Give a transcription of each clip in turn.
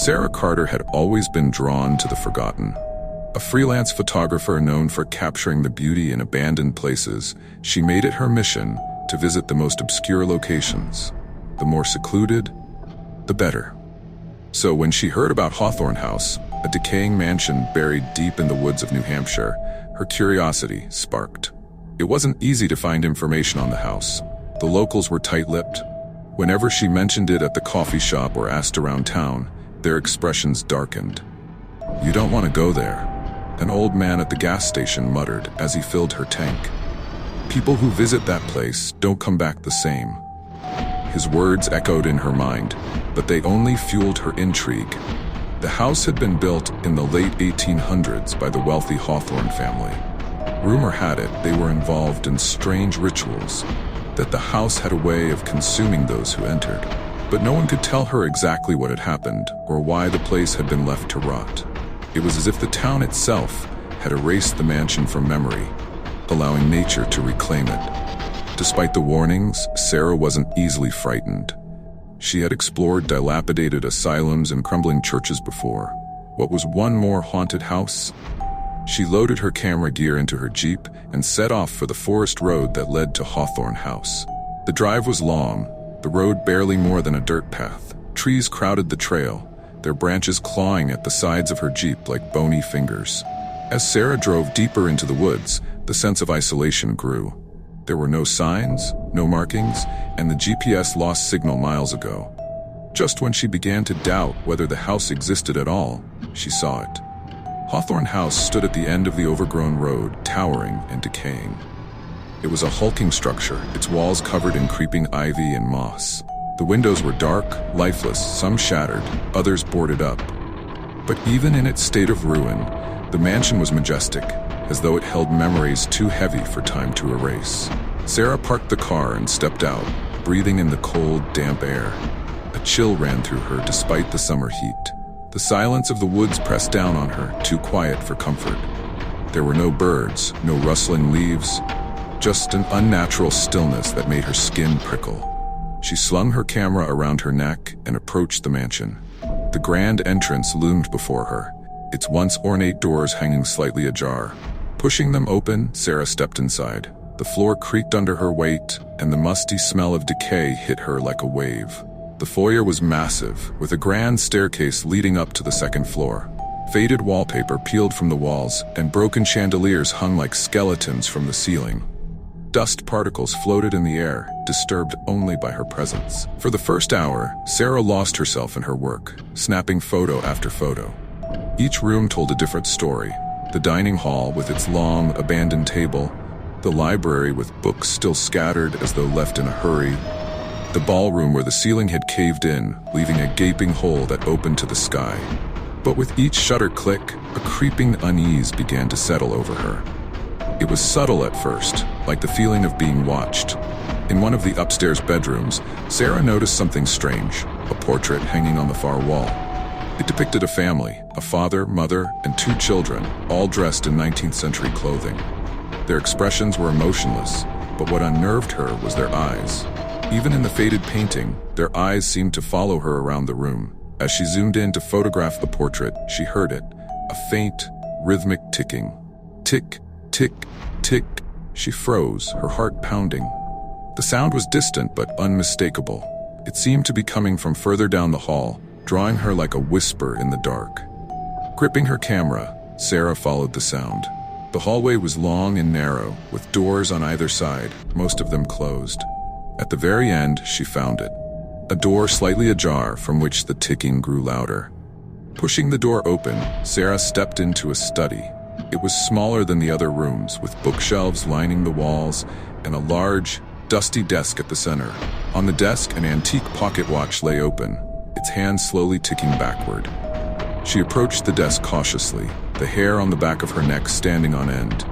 Sarah Carter had always been drawn to the forgotten. A freelance photographer known for capturing the beauty in abandoned places, she made it her mission to visit the most obscure locations. The more secluded, the better. So when she heard about Hawthorne House, a decaying mansion buried deep in the woods of New Hampshire, her curiosity sparked. It wasn't easy to find information on the house. The locals were tight-lipped. Whenever she mentioned it at the coffee shop or asked around town, their expressions darkened. "You don't want to go there," an old man at the gas station muttered as he filled her tank. "People who visit that place don't come back the same." His words echoed in her mind, but they only fueled her intrigue. The house had been built in the late 1800s by the wealthy Hawthorne family. Rumor had it they were involved in strange rituals, that the house had a way of consuming those who entered. But no one could tell her exactly what had happened or why the place had been left to rot. It was as if the town itself had erased the mansion from memory, allowing nature to reclaim it. Despite the warnings, Sarah wasn't easily frightened. She had explored dilapidated asylums and crumbling churches before. What was one more haunted house? She loaded her camera gear into her Jeep and set off for the forest road that led to Hawthorne House. The drive was long, the road barely more than a dirt path. Trees crowded the trail, their branches clawing at the sides of her Jeep like bony fingers. As Sarah drove deeper into the woods, the sense of isolation grew. There were no signs, no markings, and the GPS lost signal miles ago. Just when she began to doubt whether the house existed at all, she saw it. Hawthorne House stood at the end of the overgrown road, towering and decaying. It was a hulking structure, its walls covered in creeping ivy and moss. The windows were dark, lifeless, some shattered, others boarded up. But even in its state of ruin, the mansion was majestic, as though it held memories too heavy for time to erase. Sarah parked the car and stepped out, breathing in the cold, damp air. A chill ran through her despite the summer heat. The silence of the woods pressed down on her, too quiet for comfort. There were no birds, no rustling leaves, just an unnatural stillness that made her skin prickle. She slung her camera around her neck and approached the mansion. The grand entrance loomed before her, its once ornate doors hanging slightly ajar. Pushing them open, Sarah stepped inside. The floor creaked under her weight, and the musty smell of decay hit her like a wave. The foyer was massive, with a grand staircase leading up to the second floor. Faded wallpaper peeled from the walls, and broken chandeliers hung like skeletons from the ceiling. Dust particles floated in the air, disturbed only by her presence. For the first hour, Sarah lost herself in her work, snapping photo after photo. Each room told a different story. The dining hall with its long, abandoned table, the library with books still scattered as though left in a hurry, the ballroom where the ceiling had caved in, leaving a gaping hole that opened to the sky. But with each shutter click, a creeping unease began to settle over her. It was subtle at first, like the feeling of being watched. In one of the upstairs bedrooms, Sarah noticed something strange, a portrait hanging on the far wall. It depicted a family, a father, mother, and 2 children, all dressed in 19th century clothing. Their expressions were emotionless, but what unnerved her was their eyes. Even in the faded painting, their eyes seemed to follow her around the room. As she zoomed in to photograph the portrait, she heard it, a faint, rhythmic ticking. Tick, tick, tick. She froze, her heart pounding. The sound was distant but unmistakable. It seemed to be coming from further down the hall, drawing her like a whisper in the dark. Gripping her camera, Sarah followed the sound. The hallway was long and narrow, with doors on either side, most of them closed. At the very end, she found it. A door slightly ajar from which the ticking grew louder. Pushing the door open, Sarah stepped into a study. It was smaller than the other rooms, with bookshelves lining the walls and a large, dusty desk at the center. On the desk, an antique pocket watch lay open, its hands slowly ticking backward. She approached the desk cautiously, the hair on the back of her neck standing on end.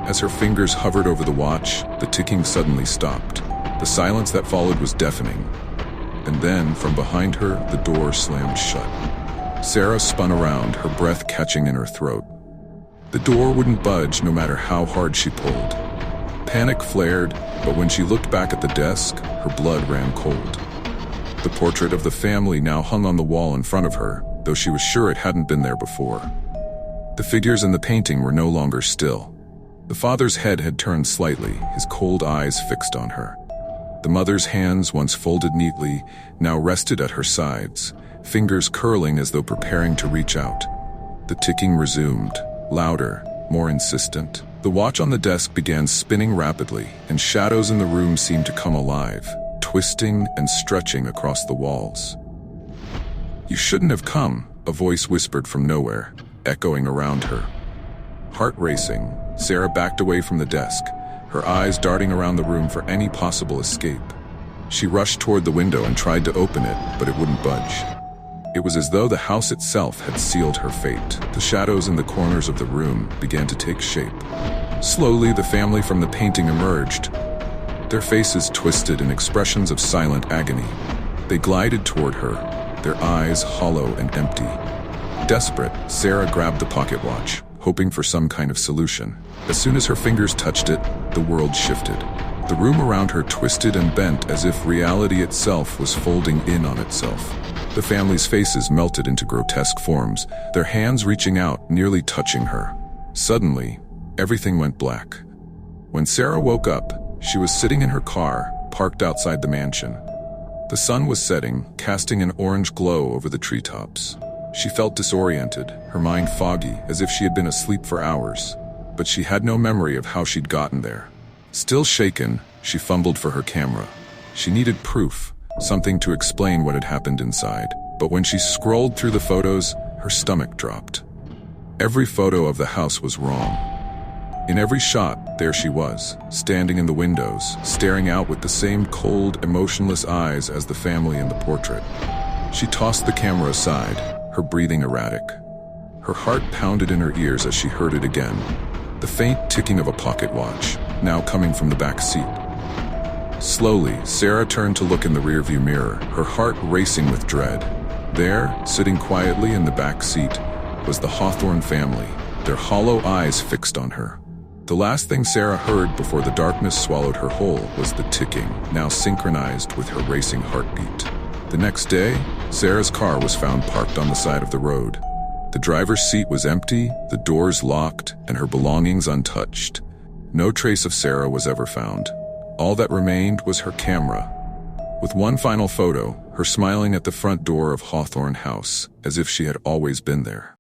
As her fingers hovered over the watch, the ticking suddenly stopped. The silence that followed was deafening. And then, from behind her, the door slammed shut. Sarah spun around, her breath catching in her throat. The door wouldn't budge no matter how hard she pulled. Panic flared, but when she looked back at the desk, her blood ran cold. The portrait of the family now hung on the wall in front of her, though she was sure it hadn't been there before. The figures in the painting were no longer still. The father's head had turned slightly, his cold eyes fixed on her. The mother's hands, once folded neatly, now rested at her sides, fingers curling as though preparing to reach out. The ticking resumed, louder, more insistent. The watch on the desk began spinning rapidly, and shadows in the room seemed to come alive, twisting and stretching across the walls. "You shouldn't have come," a voice whispered from nowhere, echoing around her. Heart racing, Sarah backed away from the desk, her eyes darting around the room for any possible escape. She rushed toward the window and tried to open it, but it wouldn't budge. It was as though the house itself had sealed her fate. The shadows in the corners of the room began to take shape. Slowly, the family from the painting emerged, their faces twisted in expressions of silent agony. They glided toward her, their eyes hollow and empty. Desperate, Sarah grabbed the pocket watch, hoping for some kind of solution. As soon as her fingers touched it, the world shifted. The room around her twisted and bent as if reality itself was folding in on itself. The family's faces melted into grotesque forms, their hands reaching out, nearly touching her. Suddenly, everything went black. When Sarah woke up, she was sitting in her car, parked outside the mansion. The sun was setting, casting an orange glow over the treetops. She felt disoriented, her mind foggy, as if she had been asleep for hours. But she had no memory of how she'd gotten there. Still shaken, she fumbled for her camera. She needed proof, something to explain what had happened inside. But when she scrolled through the photos, her stomach dropped. Every photo of the house was wrong. In every shot, there she was, standing in the windows, staring out with the same cold, emotionless eyes as the family in the portrait. She tossed the camera aside, her breathing erratic. Her heart pounded in her ears as she heard it again, the faint ticking of a pocket watch, now coming from the back seat. Slowly, Sarah turned to look in the rearview mirror, her heart racing with dread. There, sitting quietly in the back seat, was the Hawthorne family, their hollow eyes fixed on her. The last thing Sarah heard before the darkness swallowed her whole was the ticking, now synchronized with her racing heartbeat. The next day, Sarah's car was found parked on the side of the road. The driver's seat was empty, the doors locked, and her belongings untouched. No trace of Sarah was ever found. All that remained was her camera. With one final photo, her smiling at the front door of Hawthorne House, as if she had always been there.